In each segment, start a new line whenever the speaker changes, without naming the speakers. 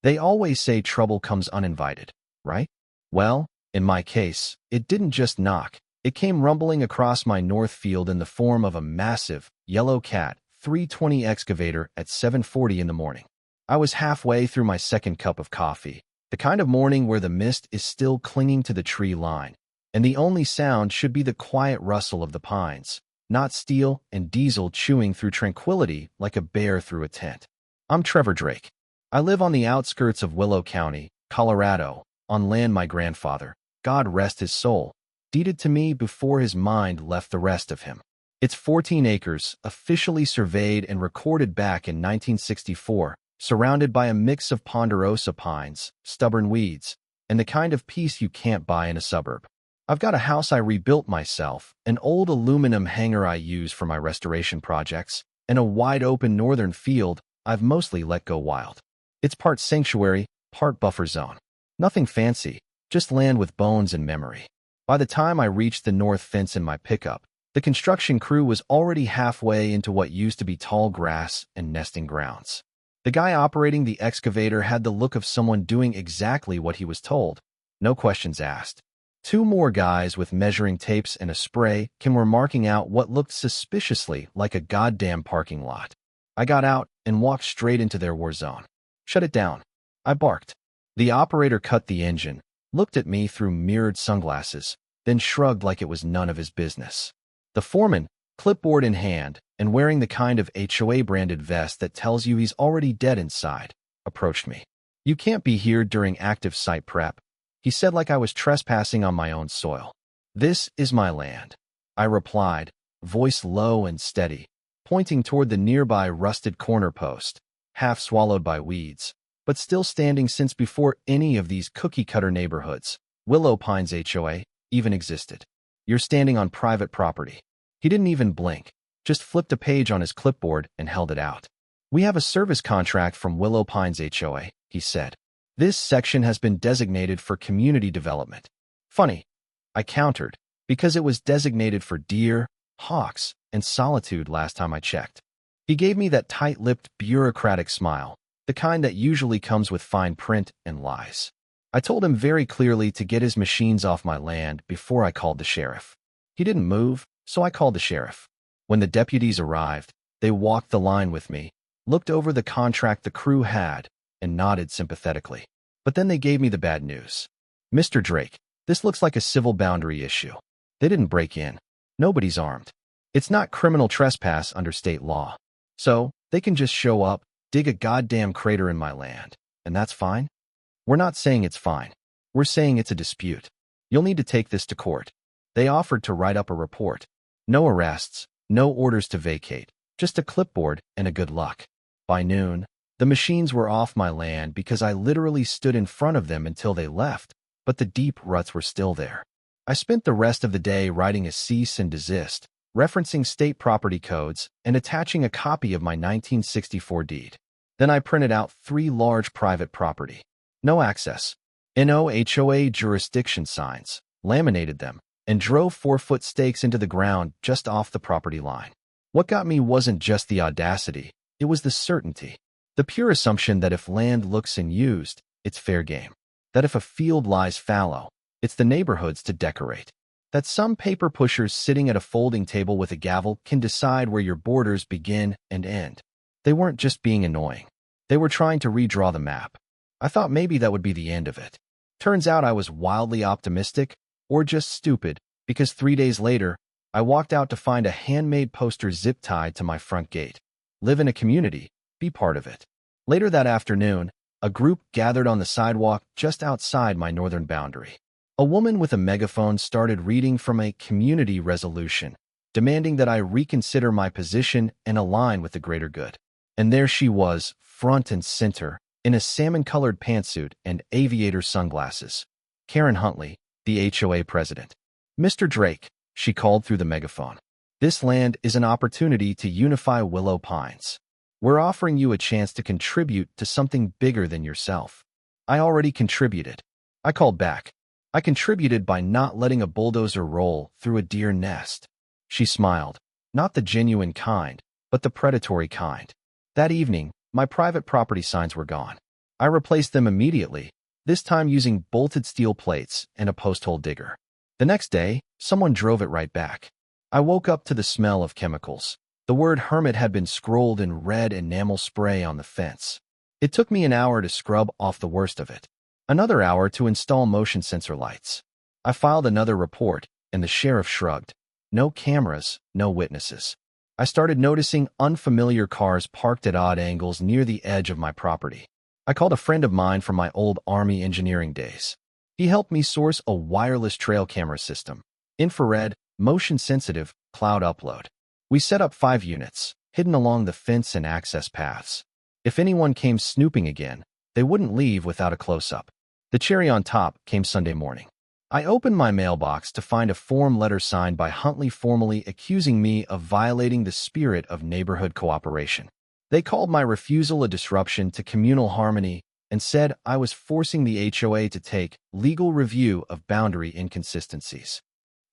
They always say trouble comes uninvited, right? Well, in my case, it didn't just knock. It came rumbling across my north field in the form of a massive, yellow Cat 320 excavator at 7:40 in the morning. I was halfway through my second cup of coffee, the kind of morning where the mist is still clinging to the tree line, and the only sound should be the quiet rustle of the pines, not steel and diesel chewing through tranquility like a bear through a tent. I'm Trevor Drake. I live on the outskirts of Willow County, Colorado, on land my grandfather, God rest his soul, deeded to me before his mind left the rest of him. It's 14 acres, officially surveyed and recorded back in 1964, surrounded by a mix of ponderosa pines, stubborn weeds, and the kind of peace you can't buy in a suburb. I've got a house I rebuilt myself, an old aluminum hangar I use for my restoration projects, and a wide-open northern field I've mostly let go wild. It's part sanctuary, part buffer zone. Nothing fancy, just land with bones and memory. By the time I reached the north fence in my pickup, the construction crew was already halfway into what used to be tall grass and nesting grounds. The guy operating the excavator had the look of someone doing exactly what he was told. No questions asked. Two more guys with measuring tapes and a spray can were marking out what looked suspiciously like a goddamn parking lot. I got out and walked straight into their war zone. Shut it down, I barked. The operator cut the engine, looked at me through mirrored sunglasses, then shrugged like it was none of his business. The foreman, clipboard in hand, and wearing the kind of HOA-branded vest that tells you he's already dead inside, approached me. "You can't be here during active site prep," he said like I was trespassing on my own soil. "This is my land," I replied, voice low and steady, pointing toward the nearby rusted corner post, half swallowed by weeds, but still standing since before any of these cookie-cutter neighborhoods, Willow Pines HOA, even existed. "You're standing on private property." He didn't even blink, just flipped a page on his clipboard and held it out. "We have a service contract from Willow Pines HOA," he said. "This section has been designated for community development." Funny, I countered, because it was designated for deer, hawks, and solitude last time I checked. He gave me that tight-lipped, bureaucratic smile, the kind that usually comes with fine print and lies. I told him very clearly to get his machines off my land before I called the sheriff. He didn't move, so I called the sheriff. When the deputies arrived, they walked the line with me, looked over the contract the crew had, and nodded sympathetically. But then they gave me the bad news. "Mr. Drake, this looks like a civil boundary issue. They didn't break in. Nobody's armed. It's not criminal trespass under state law. So, they can just show up, dig a goddamn crater in my land, and that's fine?" "We're not saying it's fine. We're saying it's a dispute. You'll need to take this to court." They offered to write up a report. No arrests, no orders to vacate, just a clipboard and a good luck. By noon, the machines were off my land because I literally stood in front of them until they left, but the deep ruts were still there. I spent the rest of the day writing a cease and desist, referencing state property codes, and attaching a copy of my 1964 deed. Then I printed out 3 large private property. No access. No HOA jurisdiction signs, laminated them, and drove 4-foot stakes into the ground just off the property line. What got me wasn't just the audacity, it was the certainty. The pure assumption that if land looks unused, it's fair game. That if a field lies fallow, it's the neighborhood's to decorate. That some paper pushers sitting at a folding table with a gavel can decide where your borders begin and end. They weren't just being annoying. They were trying to redraw the map. I thought maybe that would be the end of it. Turns out I was wildly optimistic, or just stupid, because 3 days later, I walked out to find a handmade poster zip-tied to my front gate. Live in a community, be part of it. Later that afternoon, a group gathered on the sidewalk just outside my northern boundary. A woman with a megaphone started reading from a community resolution, demanding that I reconsider my position and align with the greater good. And there she was, front and center, in a salmon-colored pantsuit and aviator sunglasses. Karen Huntley, the HOA president. "Mr. Drake," she called through the megaphone, "this land is an opportunity to unify Willow Pines. We're offering you a chance to contribute to something bigger than yourself." I already contributed. I called back. I contributed by not letting a bulldozer roll through a deer nest. She smiled, not the genuine kind, but the predatory kind. That evening, my private property signs were gone. I replaced them immediately, this time using bolted steel plates and a post-hole digger. The next day, someone drove it right back. I woke up to the smell of chemicals. The word hermit had been scrolled in red enamel spray on the fence. It took me an hour to scrub off the worst of it. Another hour to install motion sensor lights. I filed another report, and the sheriff shrugged. No cameras, no witnesses. I started noticing unfamiliar cars parked at odd angles near the edge of my property. I called a friend of mine from my old Army engineering days. He helped me source a wireless trail camera system. Infrared, motion-sensitive, cloud upload. We set up 5 units, hidden along the fence and access paths. If anyone came snooping again, they wouldn't leave without a close-up. The cherry on top came Sunday morning. I opened my mailbox to find a form letter signed by Huntley formally accusing me of violating the spirit of neighborhood cooperation. They called my refusal a disruption to communal harmony and said I was forcing the HOA to take legal review of boundary inconsistencies.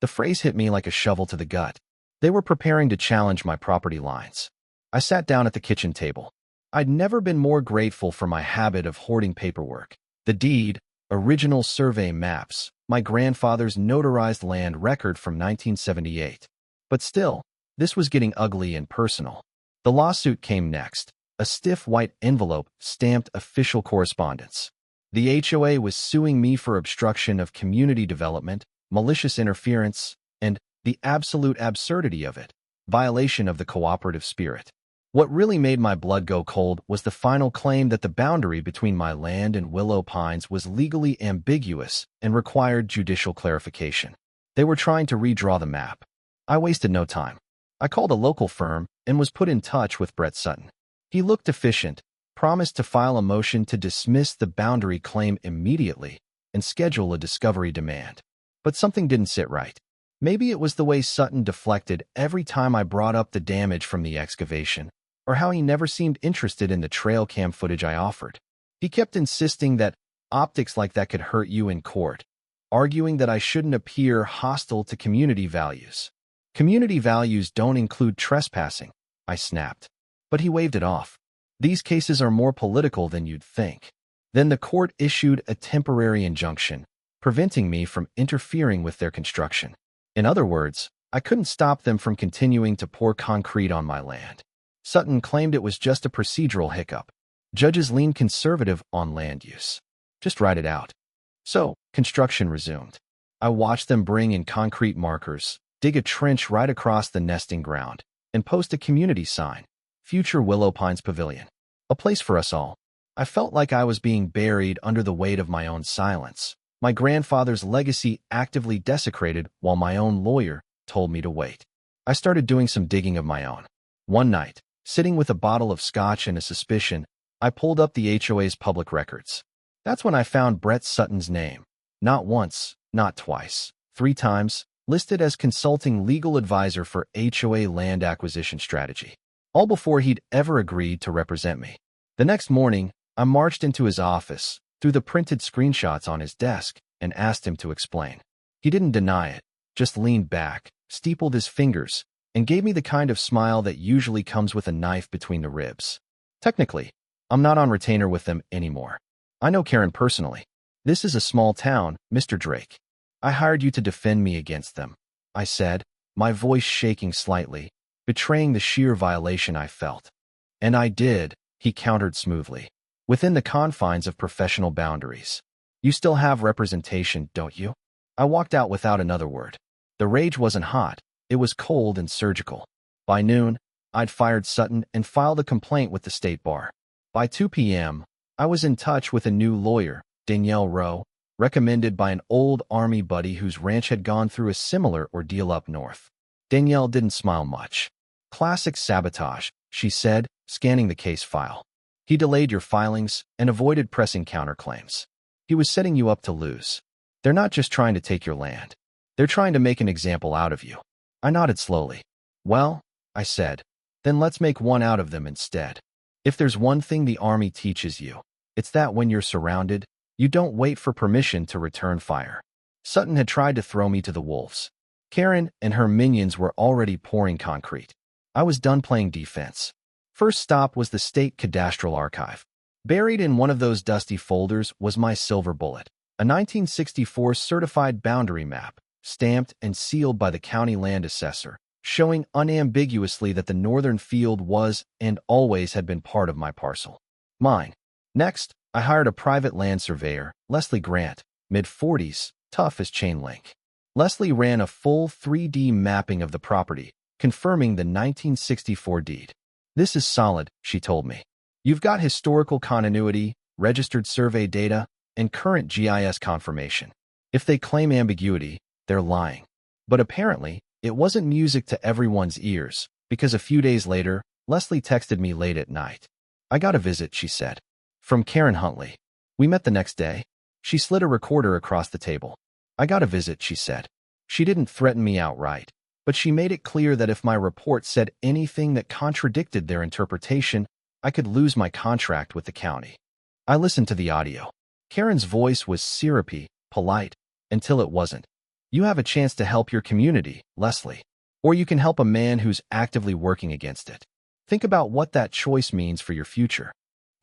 The phrase hit me like a shovel to the gut. They were preparing to challenge my property lines. I sat down at the kitchen table. I'd never been more grateful for my habit of hoarding paperwork. The deed, original survey maps, my grandfather's notarized land record from 1978. But still, this was getting ugly and personal. The lawsuit came next, a stiff white envelope stamped official correspondence. The HOA was suing me for obstruction of community development, malicious interference, and the absolute absurdity of it, violation of the cooperative spirit. What really made my blood go cold was the final claim that the boundary between my land and Willow Pines was legally ambiguous and required judicial clarification. They were trying to redraw the map. I wasted no time. I called a local firm and was put in touch with Brett Sutton. He looked efficient, promised to file a motion to dismiss the boundary claim immediately and schedule a discovery demand. But something didn't sit right. Maybe it was the way Sutton deflected every time I brought up the damage from the excavation, or how he never seemed interested in the trail cam footage I offered. He kept insisting that optics like that could hurt you in court, arguing that I shouldn't appear hostile to community values. Community values don't include trespassing, I snapped. But he waved it off. These cases are more political than you'd think. Then the court issued a temporary injunction, preventing me from interfering with their construction. In other words, I couldn't stop them from continuing to pour concrete on my land. Sutton claimed it was just a procedural hiccup. Judges lean conservative on land use. Just write it out. So, construction resumed. I watched them bring in concrete markers, dig a trench right across the nesting ground, and post a community sign, Future Willow Pines Pavilion. A place for us all. I felt like I was being buried under the weight of my own silence. My grandfather's legacy actively desecrated while my own lawyer told me to wait. I started doing some digging of my own. One night, sitting with a bottle of scotch and a suspicion, I pulled up the HOA's public records. That's when I found Brett Sutton's name. Not once, not twice, 3 times, listed as consulting legal advisor for HOA land acquisition strategy. All before he'd ever agreed to represent me. The next morning, I marched into his office, threw the printed screenshots on his desk, and asked him to explain. He didn't deny it, just leaned back, steepled his fingers, and gave me the kind of smile that usually comes with a knife between the ribs. Technically, I'm not on retainer with them anymore. I know Karen personally. This is a small town, Mr. Drake. I hired you to defend me against them, I said, my voice shaking slightly, betraying the sheer violation I felt. And I did, he countered smoothly, within the confines of professional boundaries. You still have representation, don't you? I walked out without another word. The rage wasn't hot. It was cold and surgical. By noon, I'd fired Sutton and filed a complaint with the state bar. By 2 p.m., I was in touch with a new lawyer, Danielle Rowe, recommended by an old Army buddy whose ranch had gone through a similar ordeal up north. Danielle didn't smile much. Classic sabotage, she said, scanning the case file. He delayed your filings and avoided pressing counterclaims. He was setting you up to lose. They're not just trying to take your land. They're trying to make an example out of you. I nodded slowly. Well, I said, then let's make one out of them instead. If there's one thing the Army teaches you, it's that when you're surrounded, you don't wait for permission to return fire. Sutton had tried to throw me to the wolves. Karen and her minions were already pouring concrete. I was done playing defense. First stop was the State Cadastral Archive. Buried in one of those dusty folders was my silver bullet, a 1964 certified boundary map, stamped and sealed by the county land assessor, showing unambiguously that the northern field was and always had been part of my parcel. Mine. Next, I hired a private land surveyor, Leslie Grant, mid-40s, tough as chain link. Leslie ran a full 3D mapping of the property, confirming the 1964 deed. "This is solid," she told me. "You've got historical continuity, registered survey data, and current GIS confirmation. If they claim ambiguity, they're lying." But apparently, it wasn't music to everyone's ears, because a few days later, Leslie texted me late at night. "I got a visit," she said. "From Karen Huntley." We met the next day. She slid a recorder across the table. "I got a visit," she said. She didn't threaten me outright, but she made it clear that if my report said anything that contradicted their interpretation, I could lose my contract with the county. I listened to the audio. Karen's voice was syrupy, polite, until it wasn't. "You have a chance to help your community, Leslie. Or you can help a man who's actively working against it. Think about what that choice means for your future."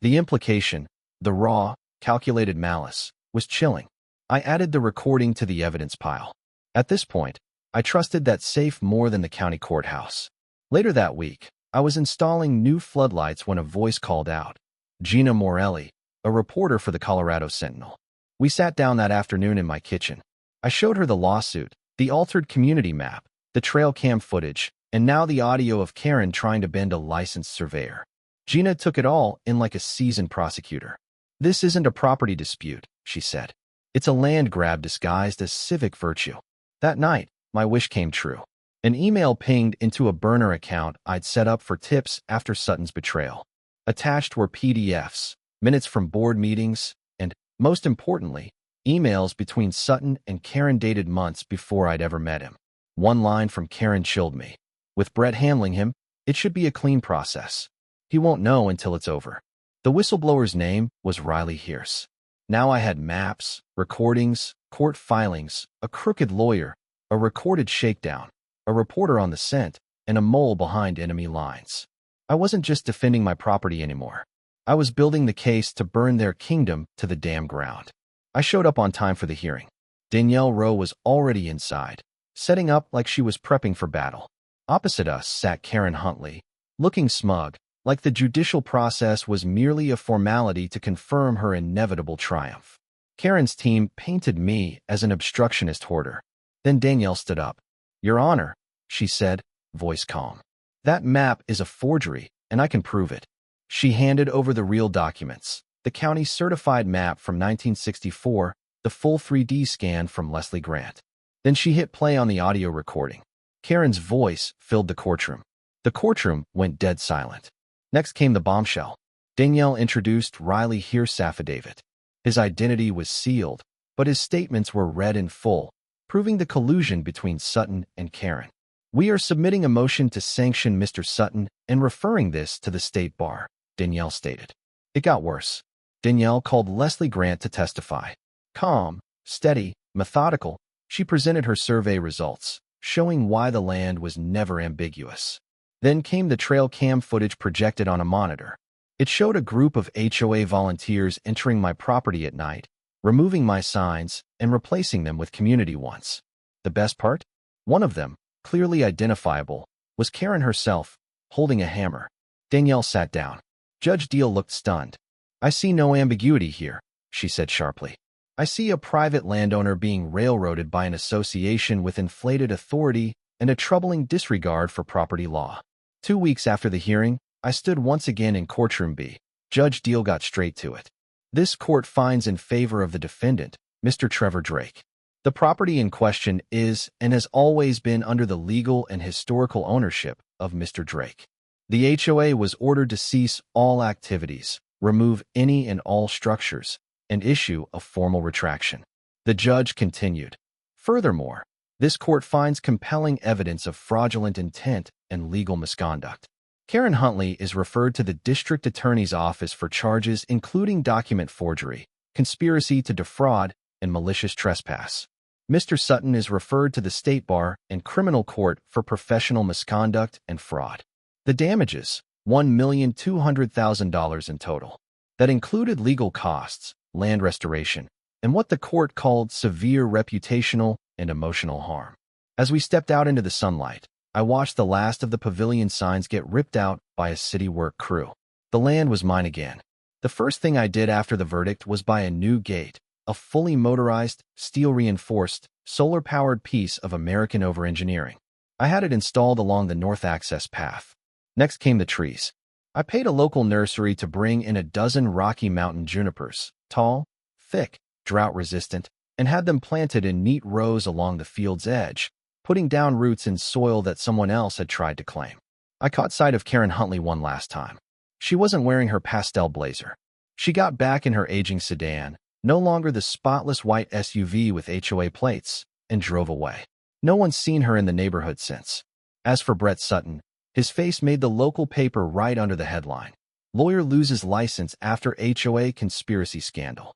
The implication, the raw, calculated malice, was chilling. I added the recording to the evidence pile. At this point, I trusted that safe more than the county courthouse. Later that week, I was installing new floodlights when a voice called out. Gina Morelli, a reporter for the Colorado Sentinel. We sat down that afternoon in my kitchen. I showed her the lawsuit, the altered community map, the trail cam footage, and now the audio of Karen trying to bend a licensed surveyor. Gina took it all in like a seasoned prosecutor. "This isn't a property dispute," she said. "It's a land grab disguised as civic virtue." That night, my wish came true. An email pinged into a burner account I'd set up for tips after Sutton's betrayal. Attached were PDFs, minutes from board meetings, and, most importantly, emails between Sutton and Karen dated months before I'd ever met him. One line from Karen chilled me. "With Brett handling him, it should be a clean process. He won't know until it's over." The whistleblower's name was Riley Hearse. Now I had maps, recordings, court filings, a crooked lawyer, a recorded shakedown, a reporter on the scent, and a mole behind enemy lines. I wasn't just defending my property anymore. I was building the case to burn their kingdom to the damn ground. I showed up on time for the hearing. Danielle Rowe was already inside, setting up like she was prepping for battle. Opposite us sat Karen Huntley, looking smug, like the judicial process was merely a formality to confirm her inevitable triumph. Karen's team painted me as an obstructionist hoarder. Then Danielle stood up. "Your Honor," she said, voice calm. "That map is a forgery, and I can prove it." She handed over the real documents, the county certified map from 1964, the full 3D scan from Leslie Grant. Then she hit play on the audio recording. Karen's voice filled the courtroom. The courtroom went dead silent. Next came the bombshell. Danielle introduced Riley Hearse's affidavit. His identity was sealed, but his statements were read in full, proving the collusion between Sutton and Karen. "We are submitting a motion to sanction Mr. Sutton and referring this to the state bar," Danielle stated. It got worse. Danielle called Leslie Grant to testify. Calm, steady, methodical, she presented her survey results, showing why the land was never ambiguous. Then came the trail cam footage projected on a monitor. It showed a group of HOA volunteers entering my property at night, removing my signs, and replacing them with community ones. The best part? One of them, clearly identifiable, was Karen herself, holding a hammer. Danielle sat down. Judge Deal looked stunned. "I see no ambiguity here," she said sharply. "I see a private landowner being railroaded by an association with inflated authority and a troubling disregard for property law." 2 weeks after the hearing, I stood once again in courtroom B. Judge Deal got straight to it. "This court finds in favor of the defendant, Mr. Trevor Drake. The property in question is and has always been under the legal and historical ownership of Mr. Drake. The HOA was ordered to cease all activities, remove any and all structures, and issue a formal retraction." The judge continued. "Furthermore, this court finds compelling evidence of fraudulent intent and legal misconduct." Karen Huntley is referred to the district attorney's office for charges including document forgery, conspiracy to defraud, and malicious trespass. Mr. Sutton is referred to the state bar and criminal court for professional misconduct and fraud. The damages, $1,200,000 in total. That included legal costs, land restoration, and what the court called severe reputational and emotional harm. As we stepped out into the sunlight, I watched the last of the pavilion signs get ripped out by a city work crew. The land was mine again. The first thing I did after the verdict was buy a new gate, a fully motorized, steel-reinforced, solar-powered piece of American over-engineering. I had it installed along the north access path. Next came the trees. I paid a local nursery to bring in a dozen Rocky Mountain junipers, tall, thick, drought-resistant, and had them planted in neat rows along the field's edge, putting down roots in soil that someone else had tried to claim. I caught sight of Karen Huntley one last time. She wasn't wearing her pastel blazer. She got back in her aging sedan, no longer the spotless white SUV with HOA plates, and drove away. No one's seen her in the neighborhood since. As for Brett Sutton, his face made the local paper right under the headline. Lawyer loses license after HOA conspiracy scandal.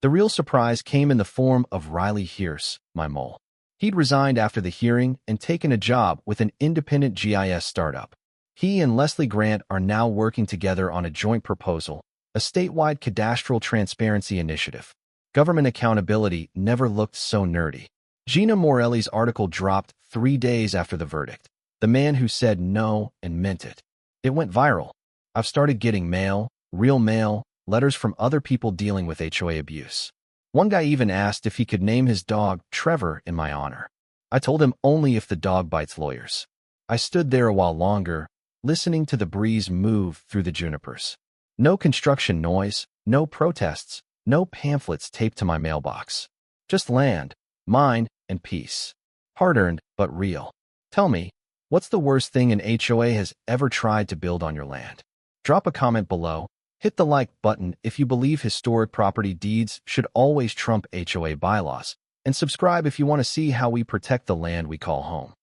The real surprise came in the form of Riley Hearse, my mole. He'd resigned after the hearing and taken a job with an independent GIS startup. He and Leslie Grant are now working together on a joint proposal, a statewide cadastral transparency initiative. Government accountability never looked so nerdy. Gina Morelli's article dropped 3 days after the verdict. The man who said no and meant it. It went viral. I've started getting mail, real mail, letters from other people dealing with HOA abuse. One guy even asked if he could name his dog Trevor in my honor. I told him only if the dog bites lawyers. I stood there a while longer, listening to the breeze move through the junipers. No construction noise, no protests, no pamphlets taped to my mailbox. Just land, mine, and peace. Hard-earned, but real. Tell me, what's the worst thing an HOA has ever tried to build on your land? Drop a comment below. Hit the like button if you believe historic property deeds should always trump HOA bylaws, and subscribe if you want to see how we protect the land we call home.